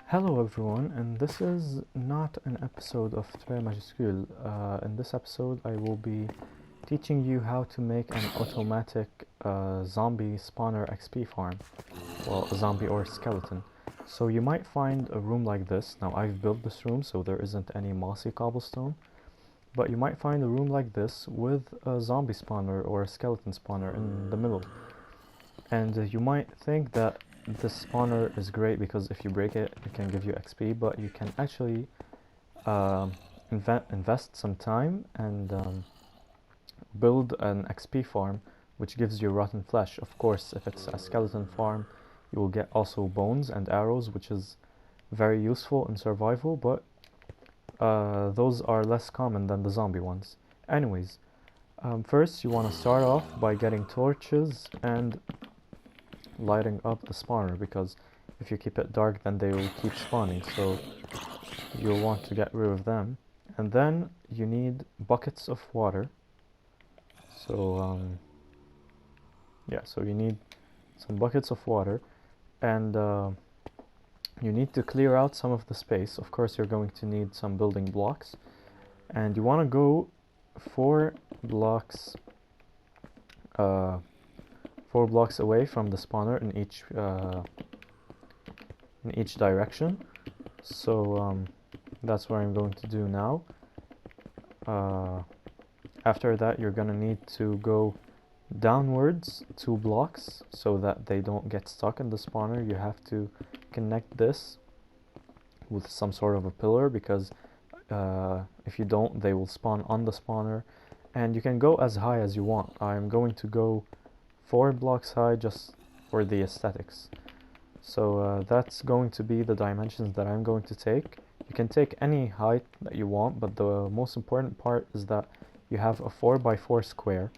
Hello everyone, and this is not an episode of Très Majuscule. In this episode, I will be teaching you how to make an automatic zombie spawner XP farm. Well, a zombie or skeleton. So you might find a room like this. Now I've built this room so there isn't any mossy cobblestone. But you might find a room like this with a zombie spawner or a skeleton spawner in the middle. And you might think that this spawner is great because if you break it, it can give you XP, but you can actually invest some time and build an XP farm which gives you rotten flesh. Of course, if it's a skeleton farm, you will get also bones and arrows, which is very useful in survival, but those are less common than the zombie ones. Anyways, first you want to start off by getting torches and lighting up the spawner, because if you keep it dark then they will keep spawning, so you'll want to get rid of them. And then you need buckets of water, so so you need some buckets of water, and you need to clear out some of the space. Of course you're going to need some building blocks, and you want to go 4 blocks away from the spawner in each direction. So that's what I'm going to do now. After that, you're gonna need to go downwards 2 blocks so that they don't get stuck in the spawner. You have to connect this with some sort of a pillar, because if you don't, they will spawn on the spawner. And you can go as high as you want. I'm going to go 4 blocks high just for the aesthetics. So that's going to be the dimensions that I'm going to take. You can take any height that you want, but the most important part is that you have a 4x4 square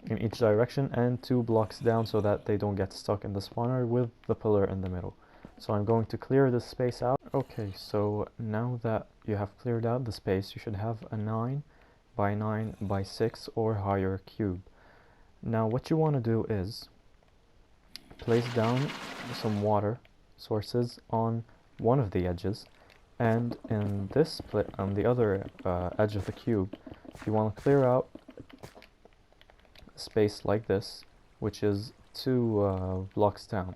in each direction and 2 blocks down so that they don't get stuck in the spawner with the pillar in the middle. So I'm going to clear this space out. Okay, so now that you have cleared out the space, you should have a 9x9x6 or higher cube. Now what you want to do is place down some water sources on one of the edges, and in this on the other edge of the cube, you want to clear out space like this, which is 2 blocks down,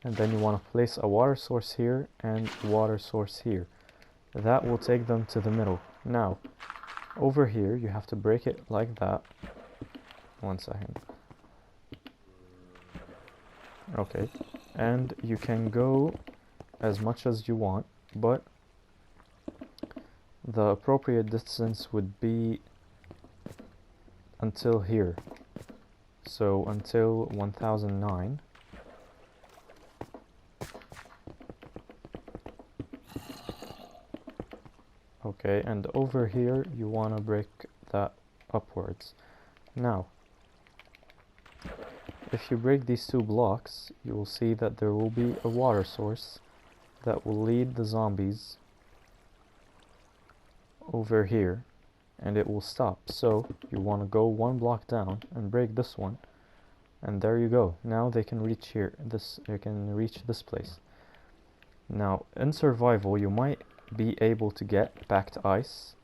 and then you want to place a water source here and water source here. That will take them to the middle. Now over here you have to break it like that. One second. Okay, and you can go as much as you want, but the appropriate distance would be until here, so until 1009. Okay, and over here you want to break that upwards. Now if you break these 2 blocks, you will see that there will be a water source that will lead the zombies over here, and it will stop. So you want to go 1 block down and break this one, and there you go. Now they can reach here. They can reach this place. Now in survival you might be able to get packed ice,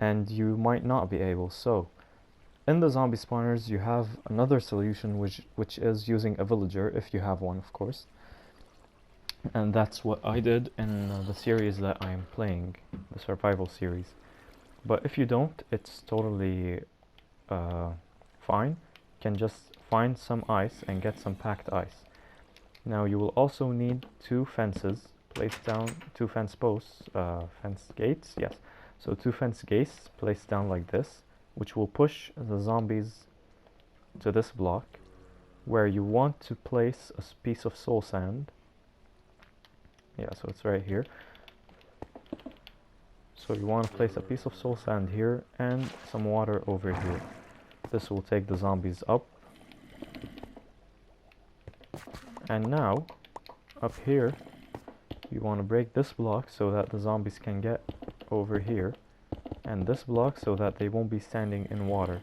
and you might not be able. So in the zombie spawners you have another solution, which is using a villager, if you have one, of course. And that's what I did in the series that I am playing, the survival series. But if you don't, it's totally fine. You can just find some ice and get some packed ice. Now you will also need 2 fences. Place down 2 fence posts, fence gates, yes. So 2 fence gates placed down like this, which will push the zombies to this block, where you want to place a piece of soul sand. Yeah, so it's right here. So you want to place a piece of soul sand here and some water over here. This will take the zombies up. And now, up here, you want to break this block so that the zombies can get over here, and this block so that they won't be standing in water.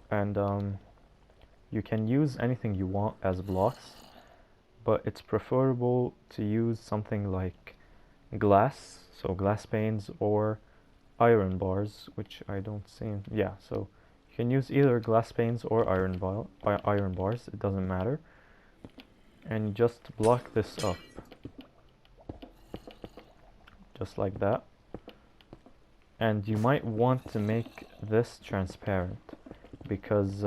And you can use anything you want as blocks, but it's preferable to use something like glass, so glass panes or iron bars, which I don't see. Yeah, so you can use either glass panes or iron bars, it doesn't matter. And you just block this up. Just like that. And you might want to make this transparent, because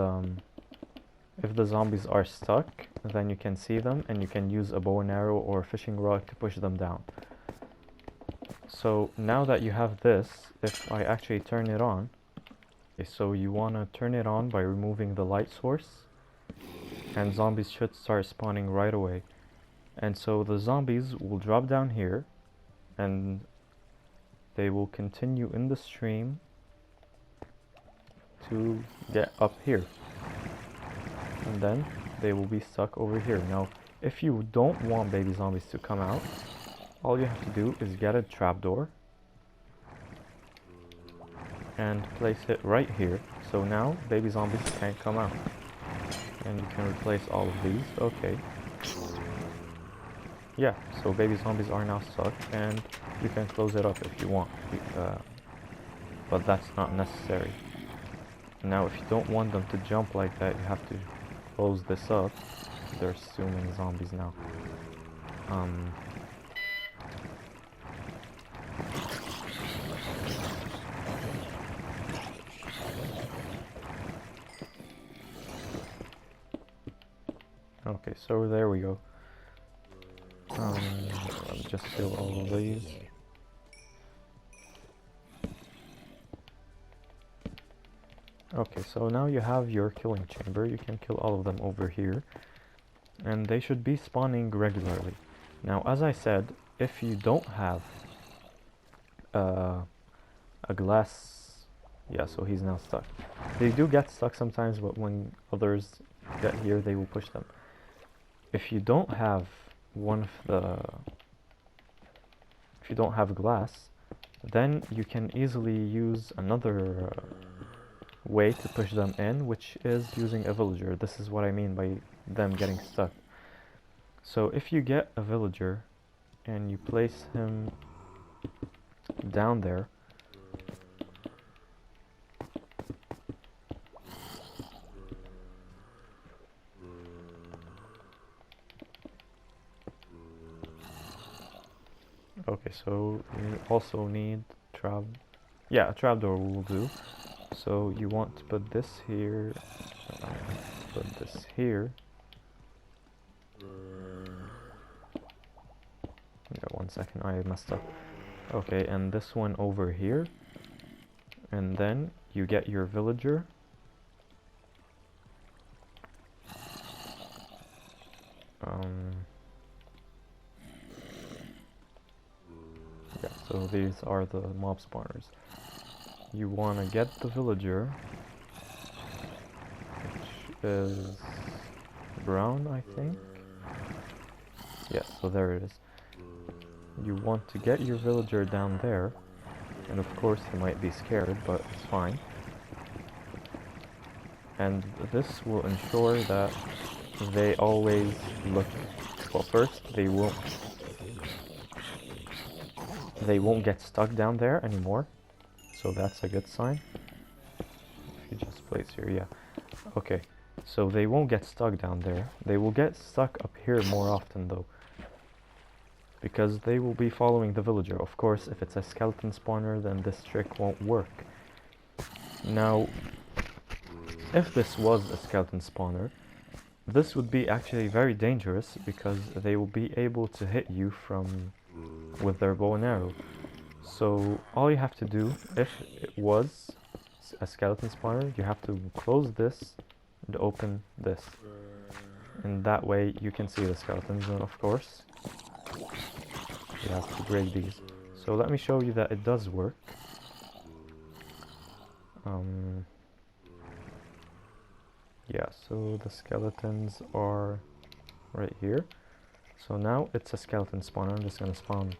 if the zombies are stuck, then you can see them and you can use a bow and arrow or a fishing rod to push them down. So now that you have this, if I actually turn it on, okay, so you want to turn it on by removing the light source, and zombies should start spawning right away. And so the zombies will drop down here, and they will continue in the stream to get up here. And then they will be stuck over here. Now, if you don't want baby zombies to come out, all you have to do is get a trapdoor and place it right here. So now baby zombies can't come out. And you can replace all of these. Okay. Yeah, so baby zombies are now stuck, and you can close it up if you want. But that's not necessary. Now, if you don't want them to jump like that, you have to close this up. There's too many zombies now. Okay, so there we go. Let me just kill all of these. Okay, so now you have your killing chamber. You can kill all of them over here, and they should be spawning regularly. Now, as I said, if you don't have a glass, yeah, so he's now stuck. They do get stuck sometimes, but when others get here, they will push them. If you don't have if you don't have glass, then you can easily use another way to push them in, which is using a villager. This is what I mean by them getting stuck. So if you get a villager and you place him down there, okay, so you also need a trapdoor will do. So you want to put this here, put this here. Yeah, 1 second, I messed up. Okay, and this one over here. And then you get your villager. Yeah, so these are the mob spawners. You want to get the villager, which is brown, I think. Yeah, so there it is. You want to get your villager down there, and of course he might be scared, but it's fine. And this will ensure that they always look, well, first they won't get stuck down there anymore, so that's a good sign. If you just place here, yeah. Okay, so they won't get stuck down there. They will get stuck up here more often though, because they will be following the villager. Of course, if it's a skeleton spawner, then this trick won't work. Now, if this was a skeleton spawner, this would be actually very dangerous, because they will be able to hit you with their bow and arrow. So all you have to do, if it was a skeleton spawner, you have to close this and open this, and that way you can see the skeletons. And of course you have to break these. So let me show you that it does work. Yeah, so the skeletons are right here. So now it's a skeleton spawner. I'm just gonna spawn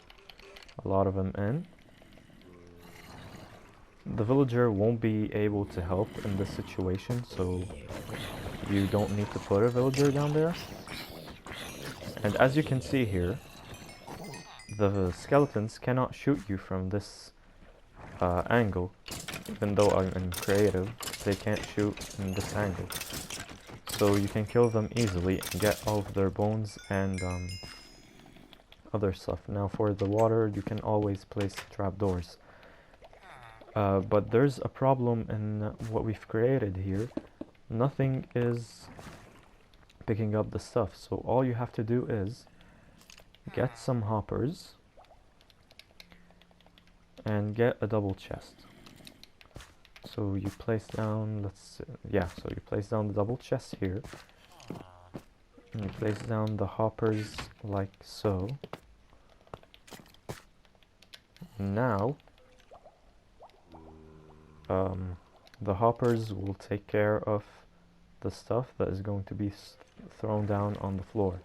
a lot of them in. The villager won't be able to help in this situation, so you don't need to put a villager down there. And as you can see here, the skeletons cannot shoot you from this angle. Even though I'm in creative, they can't shoot in this angle. So you can kill them easily and get all of their bones and other stuff. Now for the water, you can always place trapdoors. But there's a problem in what we've created here. Nothing is picking up the stuff, so all you have to do is get some hoppers and get a double chest. So you place down, so you place down the double chest here, and you place down the hoppers like so. Now the hoppers will take care of the stuff that is going to be thrown down on the floor.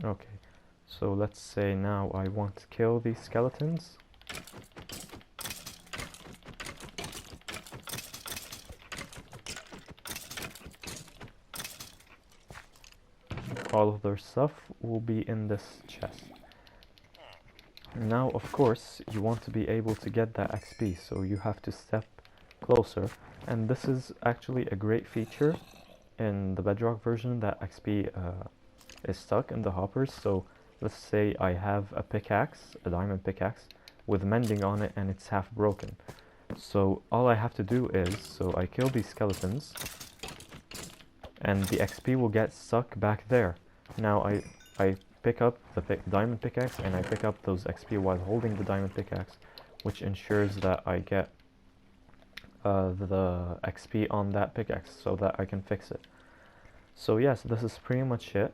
Okay, so let's say now I want to kill these skeletons. All of their stuff will be in this chest. Now, of course, you want to be able to get that XP, so you have to step closer. And this is actually a great feature in the Bedrock version, that XP is stuck in the hoppers. So let's say I have a pickaxe, a diamond pickaxe, with mending on it, and it's half broken. So all I have to do is, so I kill these skeletons, and the XP will get stuck back there. Now I pick up the diamond pickaxe, and I pick up those XP while holding the diamond pickaxe, which ensures that I get the XP on that pickaxe so that I can fix it. So yes, this is pretty much it,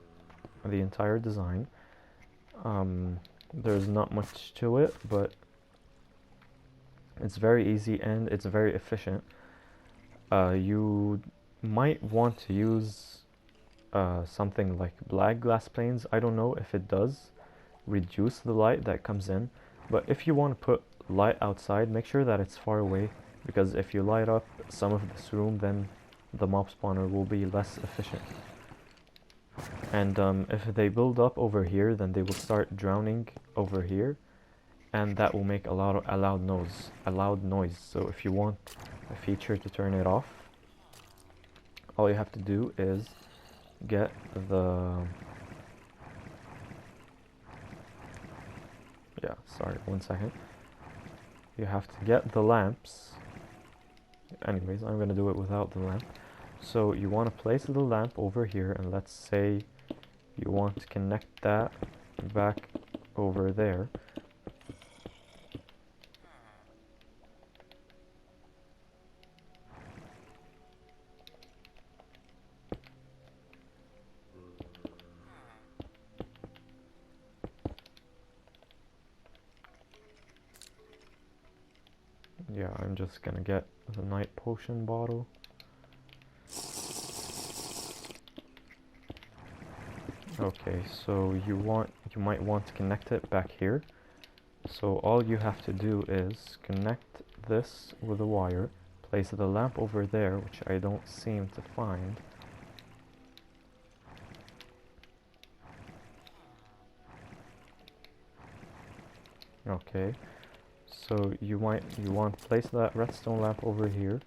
the entire design. There's not much to it, but it's very easy and it's very efficient. You might want to use something like black glass planes. I don't know if it does reduce the light that comes in, but if you want to put light outside, make sure that it's far away, because if you light up some of this room, then the mob spawner will be less efficient. And if they build up over here, then they will start drowning over here, and that will make a loud noise. So if you want a feature to turn it off, all you have to do is get the one second. You have to get the lamps. Anyways, I'm gonna do it without the lamp. So you want to place the lamp over here, and let's say you want to connect that back over there. Yeah, I'm just gonna get the night potion bottle. Okay, so you might want to connect it back here. So all you have to do is connect this with a wire, place the lamp over there, which I don't seem to find. Okay, so you want to place that redstone lamp over here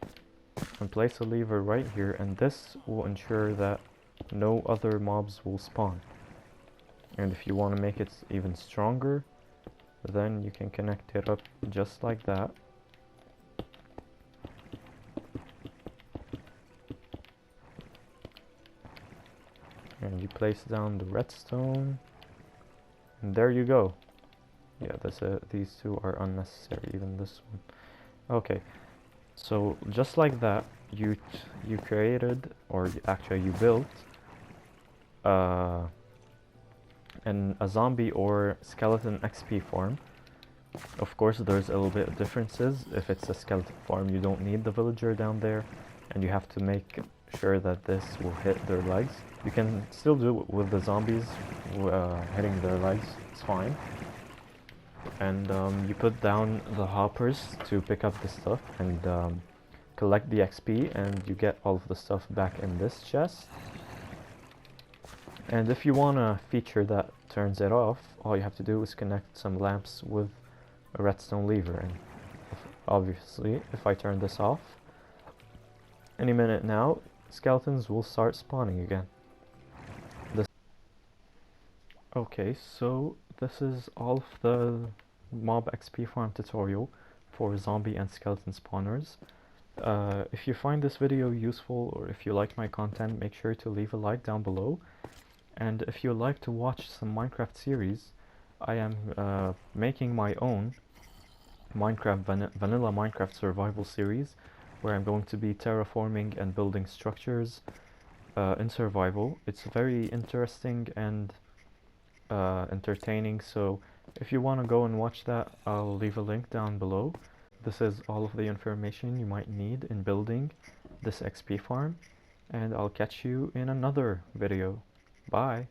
and place a lever right here, and this will ensure that no other mobs will spawn. And if you want to make it even stronger, then you can connect it up just like that. And you place down the redstone, and there you go. Yeah, these two are unnecessary, even this one. Okay, so just like that, you created, or actually you built a zombie or skeleton XP farm. Of course, there's a little bit of differences. If it's a skeleton farm, you don't need the villager down there, and you have to make sure that this will hit their legs. You can still do it with the zombies hitting their legs, it's fine. And you put down the hoppers to pick up the stuff, and collect the XP and you get all of the stuff back in this chest. And if you want a feature that turns it off, all you have to do is connect some lamps with a redstone lever, and obviously if I turn this off, any minute now skeletons will start spawning again. Okay, so this is all of the mob XP farm tutorial for zombie and skeleton spawners. If you find this video useful, or if you like my content, make sure to leave a like down below. And if you like to watch some Minecraft series, I am making my own vanilla Minecraft survival series, where I'm going to be terraforming and building structures in survival. It's very interesting and entertaining, so if you want to go and watch that, I'll leave a link down below. This is all of the information you might need in building this XP farm, and I'll catch you in another video. Bye!